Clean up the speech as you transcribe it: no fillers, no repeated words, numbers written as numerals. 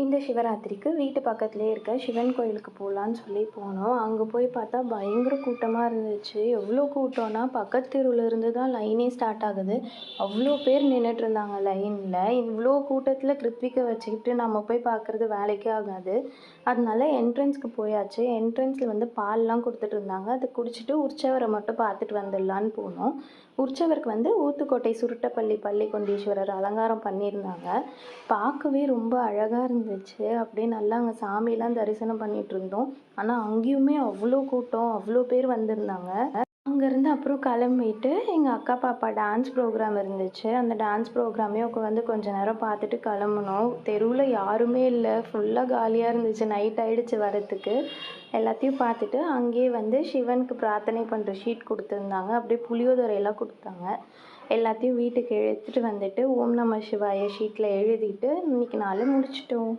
இந்த சிவராத்திரிக்கு வீட்டு பக்கத்துலேயே இருக்க சிவன் கோயிலுக்கு போகலான்னு சொல்லி போனோம். அங்கே போய் பார்த்தா பயங்கர கூட்டமாக இருந்துச்சு. எவ்வளோ கூட்டம்னா பக்கத்து தெருவில் இருந்து தான் லைனே ஸ்டார்ட் ஆகுது. அவ்வளோ பேர் நின்றுட்டுருந்தாங்க லைனில். இவ்வளோ கூட்டத்தில் கிருத்விகை வச்சுக்கிட்டு நம்ம போய் பார்க்குறது வேலைக்கே ஆகாது. அதனால என்ட்ரன்ஸ்க்கு போயாச்சு. என்ட்ரன்ஸில் பால்லாம் கொடுத்துட்டு இருந்தாங்க. அதை குடிச்சிட்டு உற்சவரை மட்டும் பார்த்துட்டு வந்துடலான்னு போனோம். உற்சவருக்கு ஊத்துக்கோட்டை சுருட்டப்பள்ளி பள்ளிகொண்டீஸ்வரர் அலங்காரம் பண்ணியிருந்தாங்க. பார்க்கவே ரொம்ப அழகாக இருந்துச்சு. அப்படியே நல்லா அங்கே சாமியெல்லாம் தரிசனம் பண்ணிகிட்டு இருந்தோம். ஆனால் அங்கேயுமே அவ்வளோ கூட்டம், அவ்வளோ பேர் வந்திருந்தாங்க. அங்கேருந்து அப்புறம் கிளம்பிட்டு எங்கள் அக்கா பாப்பா டான்ஸ் ப்ரோக்ராம் இருந்துச்சு. அந்த டான்ஸ் ப்ரோக்ராமையும் கொஞ்ச நேரம் பார்த்துட்டு கிளம்புனோம். தெருவில் யாருமே இல்லை, ஃபுல்லாக காலியாக இருந்துச்சு. நைட் ஆகிடுச்சு வரத்துக்கு. எல்லாத்தையும் பார்த்துட்டு அங்கேயே சிவனுக்கு பிரார்த்தனை பண்ணுற ஷீட் கொடுத்துருந்தாங்க. அப்படியே புளியோதரையெல்லாம் கொடுத்தாங்க. எல்லாத்தையும் வீட்டுக்கு எடுத்துகிட்டு வந்துட்டு ஓம் நம சிவாய ஷீட்டில் எழுதிட்டு இன்றைக்கி நாள் முடிச்சிட்டோம்.